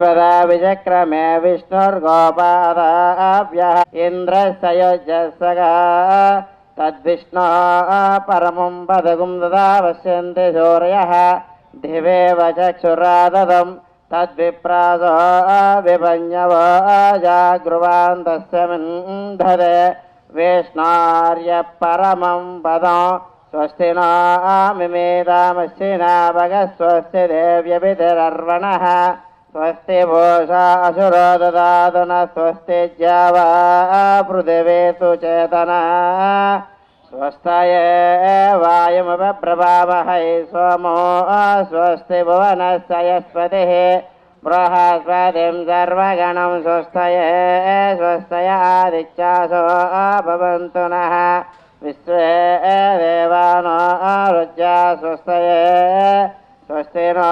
पदा विचक्रमे विष्णुर्गोपादाभ्यः इन्द्रस्य युजस्सगा तद्विष्णोः परमं पदगुं तदा पश्यन्ति सूर्यः दिवेव चक्षुराददं तद्विप्रासो विपञ्चवो जागृवान् तस्य मिन्धते विष्णार्य परमं पदं स्वस्ति नो मिमेतामश्चिना भगस्वस्ति देव्यभितिरर्वणः स्वस्ति भूषा असुरो ददातु न स्वस्ति ज्यावा पृथिवी सुचेतना स्वस्तये वायुमप्रभावहै सोमो स्वस्ति भुवनस्य यस्पतिः बृहस्पतिं सर्वगणं स्वस्तये स्वस्तय आदित्यासो भवन्तु नः विश्वे देवानो रुज्या स्वस्तये स्वस्ति नो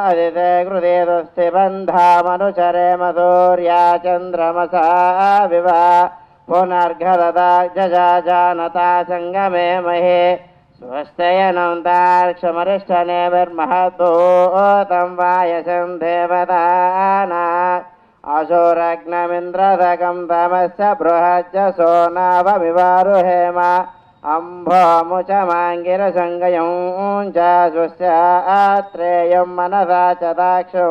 अदिते कृते स्वस्ति बन्धामनुचरे मधुर्या चन्द्रमसा विवा पुनर्घलदा जजानता सङ्गमे महे स्वस्तयनं तार्क्षमरिष्ठनेभिर्महद्भूतं वायसं देवताना अशोरग्नमिन्द्रदकं तमस्य बृहज्जसो नावमिवारुहेम अम्भोमुचमाङ्गिरसङ्गयं च स्वस्यात्रेयं मनसा च दाक्षो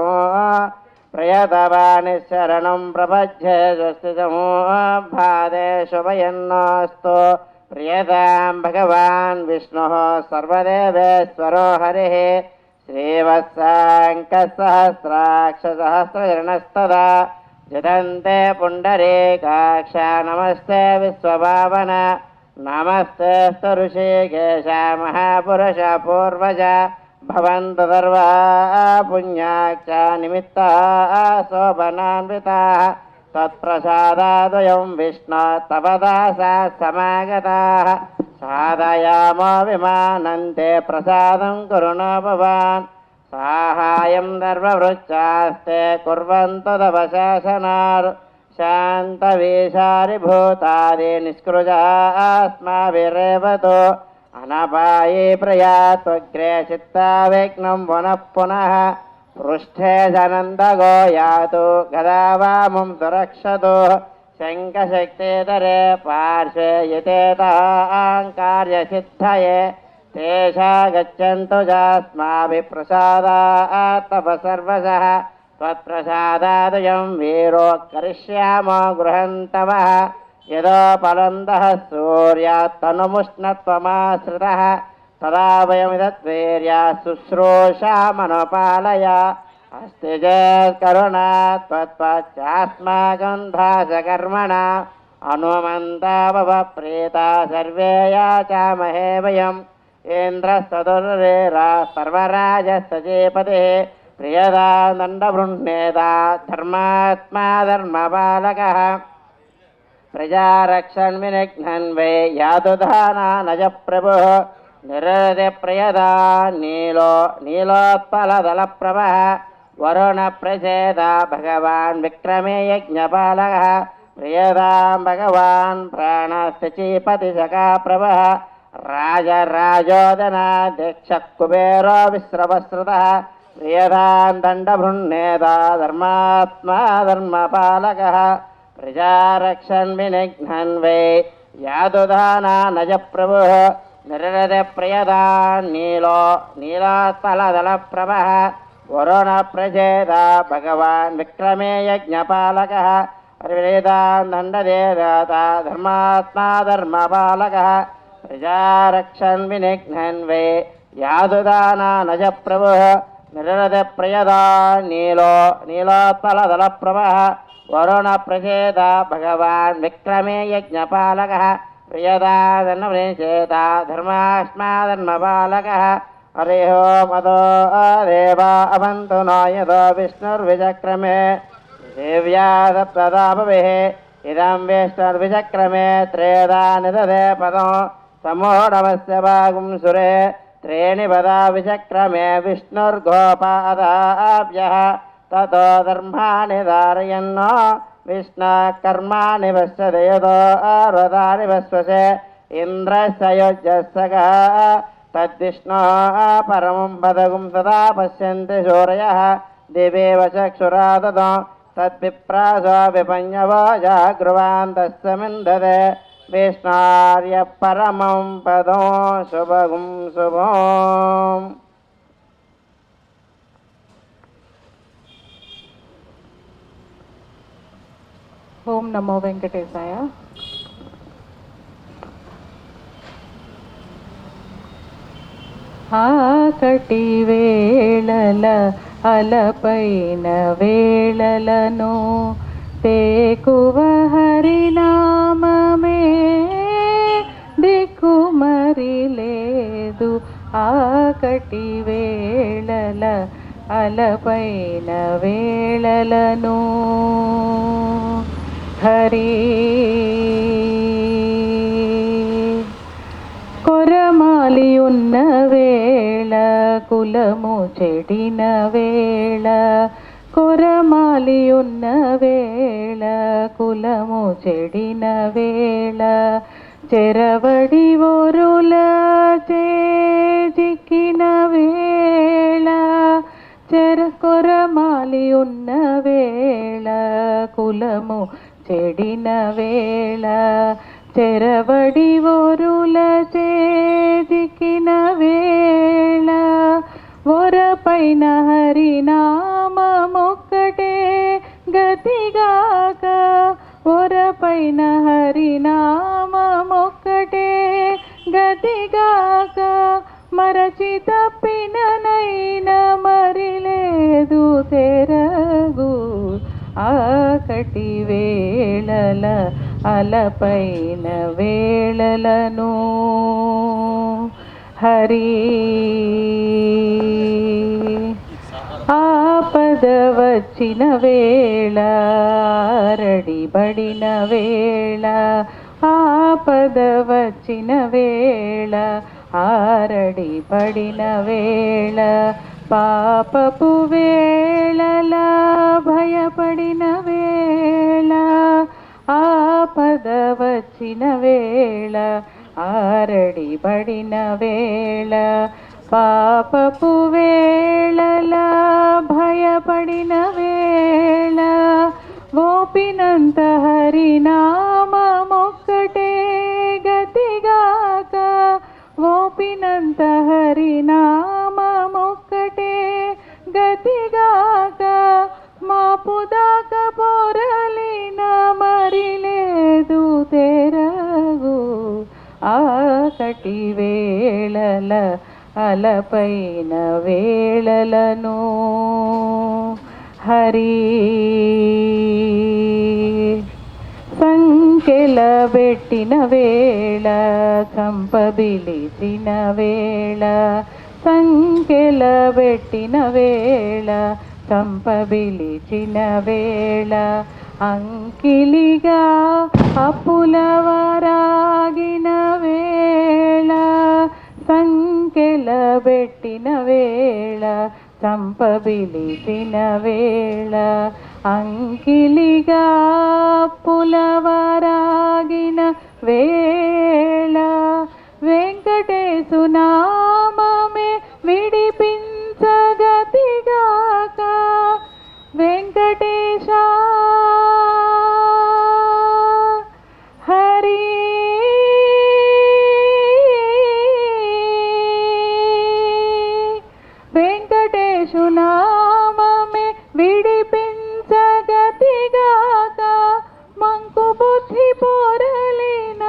प्रयतवानिशरणं प्रपद्ये स्वस्ति समूहादे शुभयन्नोऽस्तु प्रियतां भगवान् विष्णुः सर्वदेवेश्वरो हरिः श्रीवत्साङ्कसहस्राक्षसहस्रचरणस्तदा जदन्ते पुण्डरीकाक्ष नमस्ते विश्वभावन नमस्ते ऋषिकेश महापुरुष पूर्वज भवन्तु सर्वा पुण्याच्च निमित्ताः शोभनान्विताः तत्प्रसादाद्वयं विष्णु तपदासा समागताः साधयामो विमानन्ते प्रसादं कुरु न भवान् साहाय्यं सर्ववृक्षास्ते कुर्वन्तु तव शासनात् शान्तविशारिभूतादि निष्कृजा अस्माभिरेवतु अनपायी प्रयात्वग्रे चित्ताविघ्नं पुनः पुनः पृष्ठे सनन्दगो यातु गदावामुं सुरक्षतु शङ्खशक्तिधरे पार्श्वे यतेताङ्कार्यसिद्धये तेषा गच्छन्तु चास्माभिप्रसादात् तव सर्वशः त्वत्प्रसादादयं वीरो करिष्यामो गृहन्तवः यदोपलन्दः सूर्यात् तनुमुष्णत्वमाश्रितः तदा वयमिदद्वीर्या शुश्रूषामनुपालय अस्ति चेत् करुणा त्वत्पश्चास्माकं दासकर्मणा अनुमन्ता भव प्रीता सर्वे याचामहे वयम् इन्द्रस्तुर्वीरा सर्वराजस्तजेपतिः प्रियदा दण्डवृण्येता धर्मात्मा धर्मपालकः प्रजारक्षन् विनिघ्नन् वै यातुधानानज प्रभुः निरृते प्रियदा नीलोत्पलदलप्रभः वरुणप्रचेदा भगवान् विक्रमे यज्ञपालकः प्रियदां भगवान् प्राणस्थितिपतिशकाप्रभः राजराजोदनाध्यक्षः कुबेरो विश्रवश्रुतः प्रियदां दण्डभृन्नेता धर्मात्मा धर्मपालकः प्रजारक्षन् विनिघ्नन् वै यातुधानानज प्रभुः निरृते प्रियदा नीलोत्पलदलप्रभः वरुणप्रचेदा भगवान् विक्रमे यज्ञपालकः प्रियदां दण्डदेवता धर्मात्मा धर्मपालकः प्रजारक्षन् विनिघ्नन् वै यातुधानानज प्रभुः निरृते प्रियदा नीलोत्पलदलप्रभः वरुणप्रचेदा भगवान् विक्रमे यज्ञपालकः प्रियदा धर्मचेता धर्मात्मा धर्मपालकः हरिः ओम् अतो देवा अवन्तु नो यतो विष्णुर्विचक्रमे देव्या सप्तदा भवेः इदं विष्णुर्विचक्रमे त्रेधा निदधे पदं समूढमस्य भागुं सुरे त्रीणि पदा विचक्रमे विष्णुर्गोपादाभ्यः ततो धर्माणि धारयन्नो विष्णुकर्माणि पश्यते यतो अर्वतानि पश्यसे इन्द्रस्य युजस्सगः तद्विष्णोः परमं पदगुं सदा पश्यन्ति सूरयः दिवेव चक्षुराददो तद्विप्रासो विपञ्जवो जागृवान्तस्समिन्दते विष्णार्य परमं पदो शुभगुं शुभम्। ఓం నమో వెంకటేశాయ. ఆకటి వేళల అలపైన వేళలను తేకువ హరినామమే దిక్కుమరి లేదు. ఆకటి వేళల అలపైన వేళలను హరి కొరమాలి ఉన్న వేళ కులము చెడిన వేళ కొరమాలి ఉన్న వేళ కులము చెడిన వేళ చెరవడి ఒరుల చిక్కిన వేళ కొరమాలి ఉన్న వేళ కులము చెడిన వేళ చెరవడి ఒరుల చిక్కిన వేళ ఒరపైన హరినామమొక్కటే గతిగాక ఒరపైన హరినామమొక్కటే గతిగాక మరచి తప్పిననైన మరిలేదు తెరగు ఆకటి వేళల అలపైన వేళలను హరి ఆపద వచ్చిన వేళ రడిబడిన వేళ ఆపద వచ్చిన వేళ ఆరడి పడిన వేళ పాపపు వేళల భయపడిన వేళ ఆపద వచ్చిన వేళ ఆరడి పడిన వేళ పాపపు వేళల భయపడిన వేళ ఓపినంత హరినామమొక్కటే గతిగాక ఓపినంత హరినామమొక్కటే గతిగాక మాపుదాక పొరలిన మరిలేదు తెరగు ఆకటి వేళల అలపైన వేళలను హరి సంకెల పెట్టిన వేళ చంపబిలిసిన వేళ సంకెల పెట్టిన వేళ చంపబిలిచిన వేళ అంకిలిగా అప్పులవరాగిన వేళ సంకెల పెట్టిన వేళ చంపబిలిసిన వేళ అంకిలిగా పులవరాగిన వేళ వెంకటేశు నామమే విడిపించగతిగాక వెంకటేశ హరి వెంకటేశు నామమే విడిపించగతిగాక మంకు బుద్ధి పోరలిన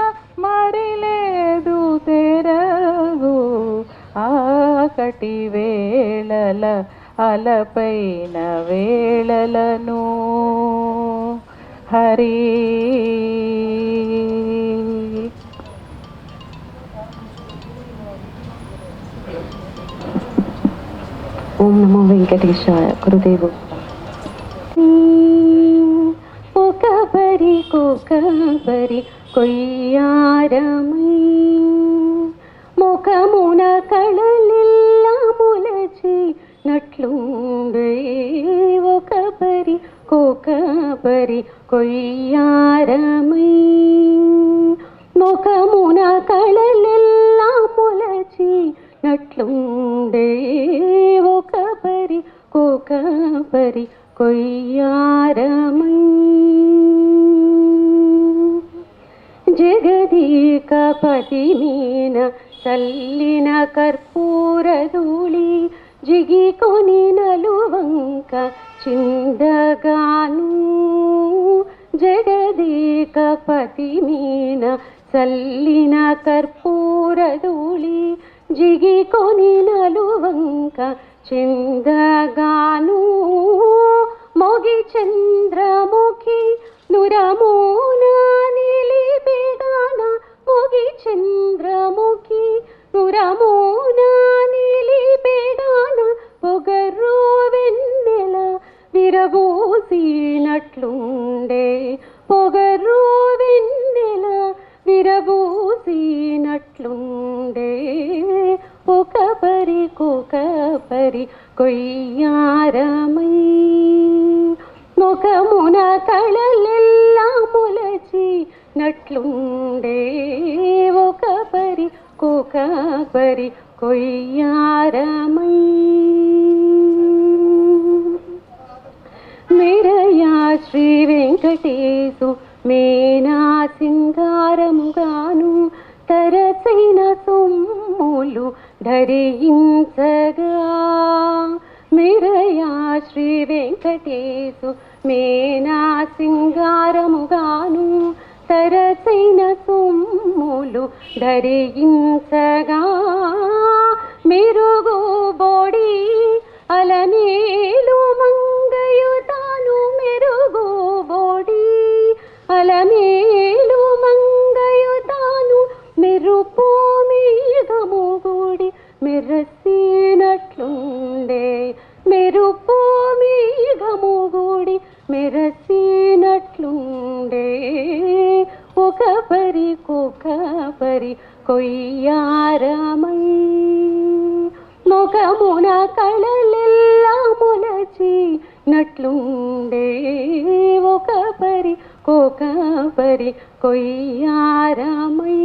మరిలేదు తెరగు ఆకటి వేళల అలపైన వేళలను హరి ఓం నమో వెంకటేశాయ. గురుదేవు. ఒకబరి కోకబరి కొయ్యారమై ముఖమున కళలిల్ల ములచి నట్లుండే ఒకబరి కోకబరి కొయ్యారమై ముఖమున కళలిల్ల ములచి నట్లుండే ఒకబరి కోకబరి పరి కొయ్యారమై జగదీకపతి మీన చల్లిన కర్పూరధూళి జిగికొని నలువంక చిందగాను జగదీకపతి మీన చల్లిన కర్పూరధూళి జిగికొని నలువంక చిందగాను మొగి చంద్రముఖి నురమూన నిలిపెగాన మొగి చంద్రముఖి నురమూన నిలిపెగాన పొగరు వెన్నెల విరబూసినట్లుండే పొగరు వెన్నెల విరబూసినట్లుండే ఒక పరి కొయ్యారమై ముఖమున కళలెల్లా మొలచినట్లుండే ఒక పరి కొయ్యారమై మేరయా శ్రీ వెంకటేశు మేనా సింగారముగాను తరచైన సొమ్ములు ధరించగా మేరయా శ్రీ వెంకటేశు మేనా సింగారముగాను తరచైన సొమ్ములు ధరించగా మెరుగు బోడి అలమేలు మంగయుతాను మెరుగు బోడి అలమేలు మంగయుతాను మెరుపు మేఘము గూడి మెరసినట్లుండే మెరుపు మేఘము గూడి మెరసినట్లుండే ఒక పరి కొయ్యారమై ముఖమున కళలెల్లా మొలచినట్లుండే ఒక పరి కొయ్యారమై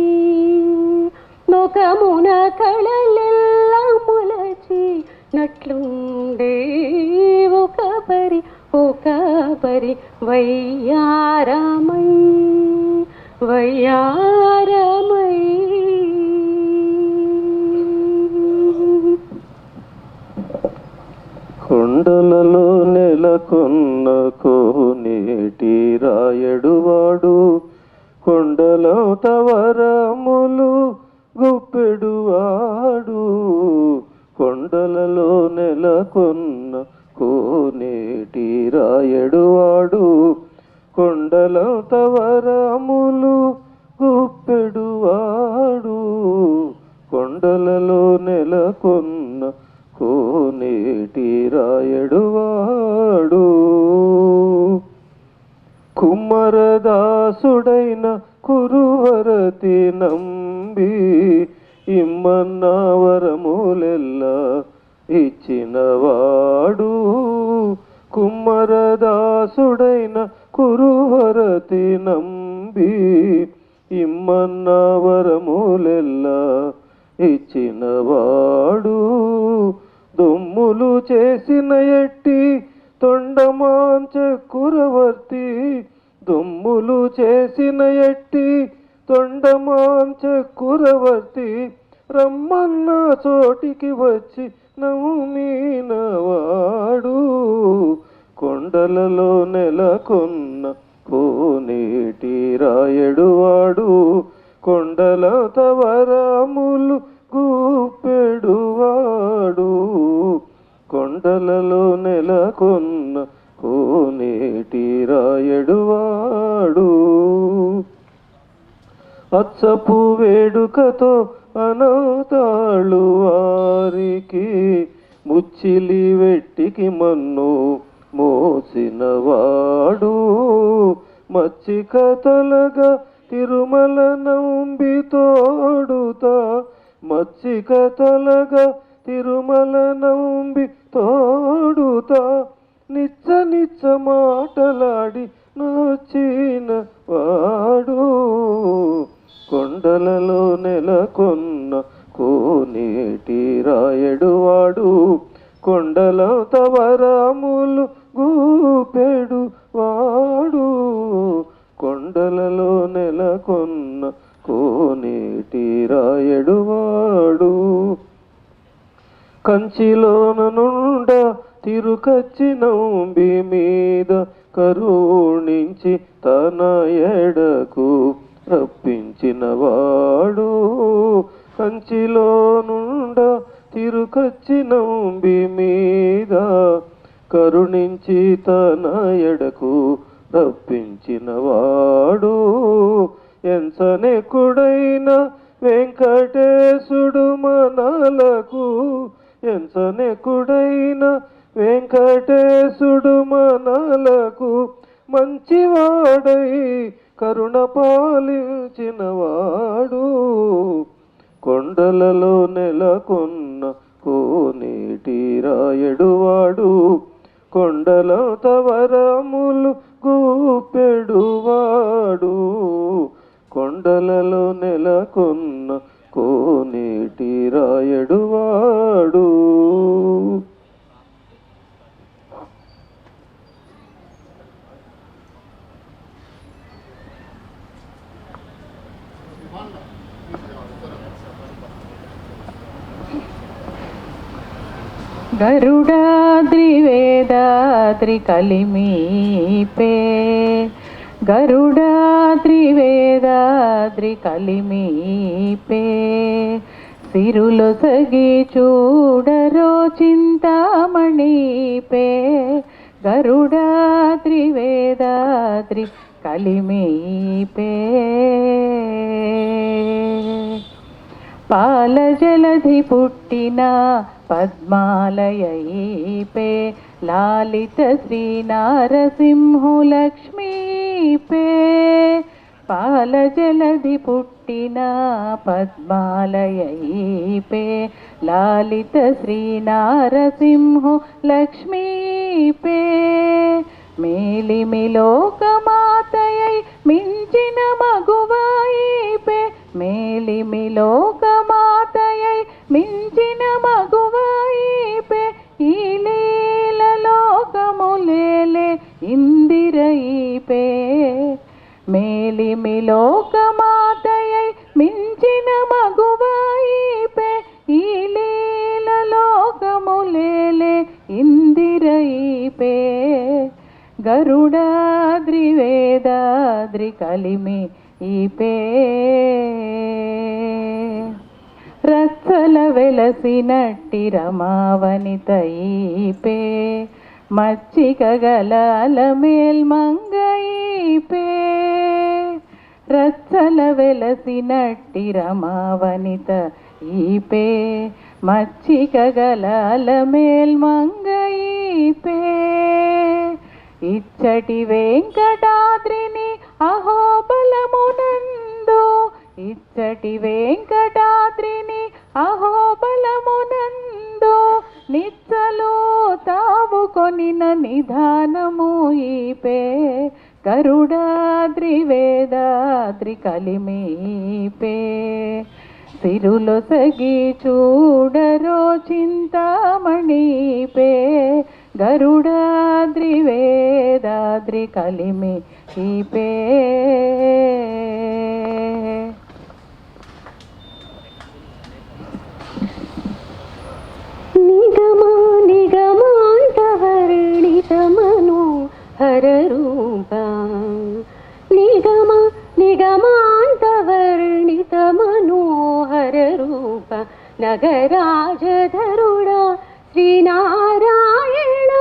ముఖమున కళలెల్లా మొలచినట్లుండే ఒక పరి వయ్యారమై వయ్యారమై కొండలలో నెలకొన్న కోనేటి రాయడువాడు కొండలో తవరములు గుప్పెడువాడు కొండలలో నెలకొన్న కోనేటి రాయడువాడు కొండలో తవరములు గుప్పెడువాడు కొండలలో నెలకొన్న కోనేటి రాయడువాడు కుమ్మరదాసుడైన కురువరతి నంబి ఇమ్మన్న వరములెల్లా ఇచ్చినవాడు కుమ్మరదాసుడైన కురువరతి నంబి ఇమ్మన్న వరములెల్లా ఇచ్చినవాడు దొమ్ములు చేసిన ఎట్టి తొండమాంచ కురవర్తి దొమ్ములు చేసిన ఎట్టి తొండమాంచ కురవర్తి రమ్మన్న చోటికి వచ్చి నవ్వుమీనవాడు కొండలలో నెలకొన్న కోనేటి రాయడువాడు కొండల తవరములు గుప్పెడువాడు కొండలలో నెలకొన్న కోనేటి రాయడువాడు అచ్చపు వేడుకతో అనవుతాళ్ళు వారికి ముచ్చిలి వెట్టికి మన్ను మోసినవాడు మచ్చిక తొలగా తిరుమల నంబి తోడుతా మచ్చిక తొలగా తిరుమల నంబి తోడుతా నిచ్చ నిచ్చ మాటలాడి నొచ్చిన వాడు కొండలలో నెలకొన్న కోనేటి రాయడువాడు కొండల తవరములు వాడు కొండలలో నెలకొన్న కోనేటి రాయడు వాడు కంచిలోన నుండ తిరుకచ్చి నంబి మీద కరుణించి తన ఎడకు రప్పించిన వాడు కంచిలో నుండ తిరుకచ్చి నంబి మీద కరుణించి తన ఎడకు రప్పించిన వాడు ఎంచనెకుడైన వెంకటేశుడు మనలకు ఎంచనెకుడైన వెంకటేశుడు మనలకు మంచివాడై కరుణ పాలించిన వాడు కొండలలో నెలకొన్న కోనేటి రాయడు వాడు కొండల తవరములు గూపెడువాడు కొండలలో నెలకొన్న కోనేటి రాయడు వాడు గరుడాద్రి వేదాద్రి కలిమీపే గరుడాద్రి వేదాద్రి కలిమీపే సిరులొసగి చూడరో చింతామణిపే గరుడాద్రి వేదాద్రి కలిమీపే పాల జలధి పుట్టిన పద్మాలయైపే లాలిత శ్రీ నారసింహు లక్ష్మీపే పాల జలధి పుట్టిన పద్మాలయైపే లాలిత శ్రీ నారసింహు లక్ష్మీపే మేలిమిలోకమాతయై మించిన మగువాయిపే మేలిమిలోకమాతయై మించిన మగువాయిపే ఈ లీలలోకములేలే ఇందిరయిపే మేలిమిలోకమాతయై మించిన మగువాయిపే ఈ లీలలోకములేలే ఇందిరయిపే గరుడాద్రి వేదాద్రి కలిమి ఈపే రచ్చల వెలసినట్టి రమావనితైపే మచ్చిక గలాల మేల్మంగైపే రచ్చల వెలసినట్టి రమావనిత ఈపే మచ్చిక గలాల మేల్మంగైపే ఇచ్చటి వెంకటాద్రిని అహోబలమునందు ఇచ్చటి వెంకటాద్రిని అహోబలమునందు నిచ్చలు తావు కొనిన నిధానము ఈపే గరుడాద్రి వేదాద్రి కలిమీపే సిరులొసగి చూడరో చింతామణిపే గరుడాద్రి వేదాద్రి కలిమి ఈపే నిగమా నిగమాంతవర్ణితమనో హరరూప నిగమా నిగమాంతవర్ణితమనోహరరూప నగరాజధరుడా శ్రీనారాయణ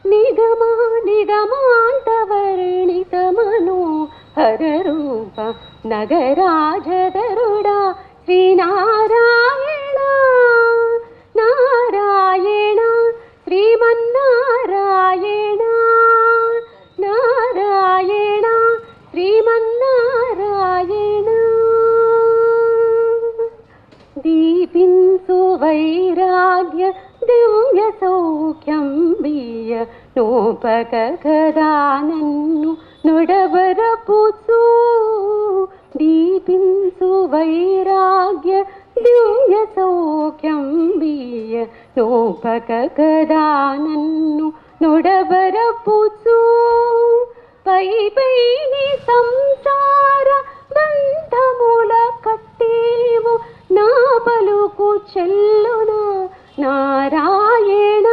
నిగమా నిగమాంతవర్ణితమనోహరరూప నగరాజధరుడా శ్రీనారాయణ నారాయణ శ్రీమన్నారాయణ నారాయణ శ్రీమన్నారాయణ దీపించు వైరాగ్య దివ్య సౌఖ్యం బియ్య నోపక కదా నన్ను నొడబరపుచు దీపించు వైరాగ్య దివ్య సౌఖ్యం బియ్య నోపక కదా నన్ను నుడబరపుచు పై పైని సంసార బంధముల కట్టేవు నా పలుకు చెల్లునా నారాయణ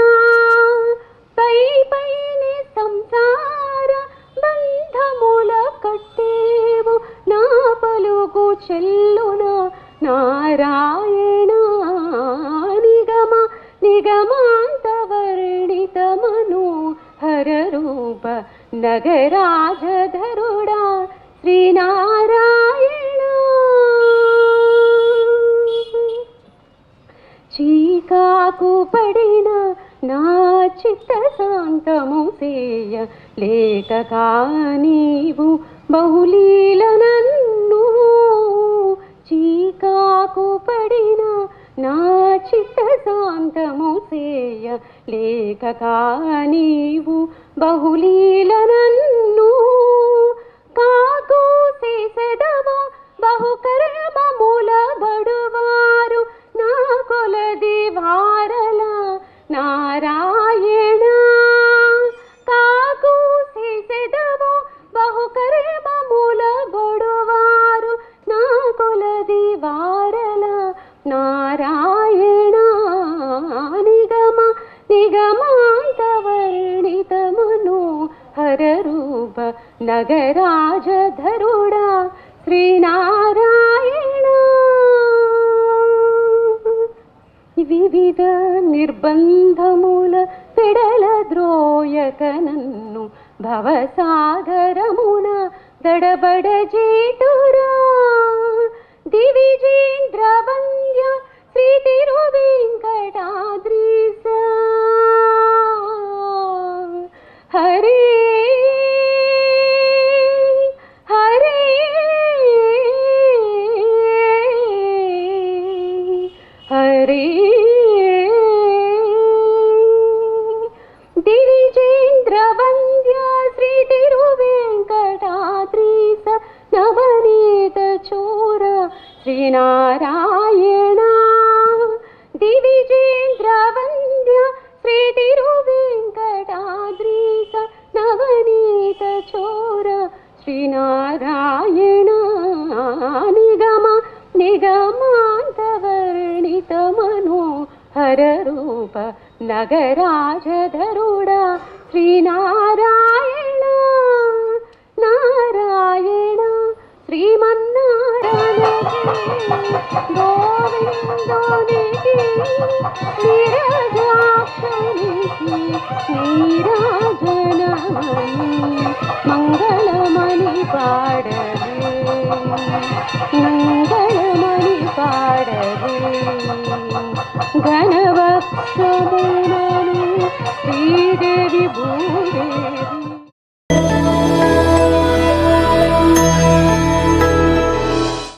పై పైని సంసార బంధముల కట్టేవు నా పలుకు చెల్లునా నారాయణ నిగమ నిగమాంతవర్ణిత మనోహర రూప నగరాజధరుడా శ్రీనారాయణ చీకాకు పడిన నా చిత్త శాంతము సేయ లేక నీవు బహులీల నన్ను చీకాకు పడిన నా చిత్త శాంతము సేయ లేక నీవు బహులీల నన్ను కాకు చేసెదము బహుకర్మముల బడువారు నా కొలది వారల నారాయణ కాకు చేసెదము బహుకర్మముల బడువారు నా కొలది వారల నారాయణ నిగమ నిగమాంతవర్ణిత మనోహర రూప నగరాజధరుడా శ్రీనారాయణ వివిధ నిర్బంధముల పెడల ద్రోయక నన్ను భవసాగరమున దడబడ చేతురా దివిజేంద్ర వంద్య శ్రీ తిరువెంకటాద్రీశ హరే హరే హరే దివిజేంద్ర వంద్య శ్రీ తిరువెంకటాద్రీశ నవనీత చోర శ్రీనారాయణ దివిజేంద్ర వంద్య శ్రీ తిరువెంకటాద్రీశ నవనీత చోర శ్రీనారాయణ నిగమ నిగమాంతవర్ణిత మనోహర రూప నగరాజధరుడా శ్రీనారాయణ నారాయణ శ్రీమన్నారాయణ గోవిందోనికి నీరజాక్షనికి నీరాజనమణి మంగళమణి పాడవే మంగళమణి పాడవే ఘన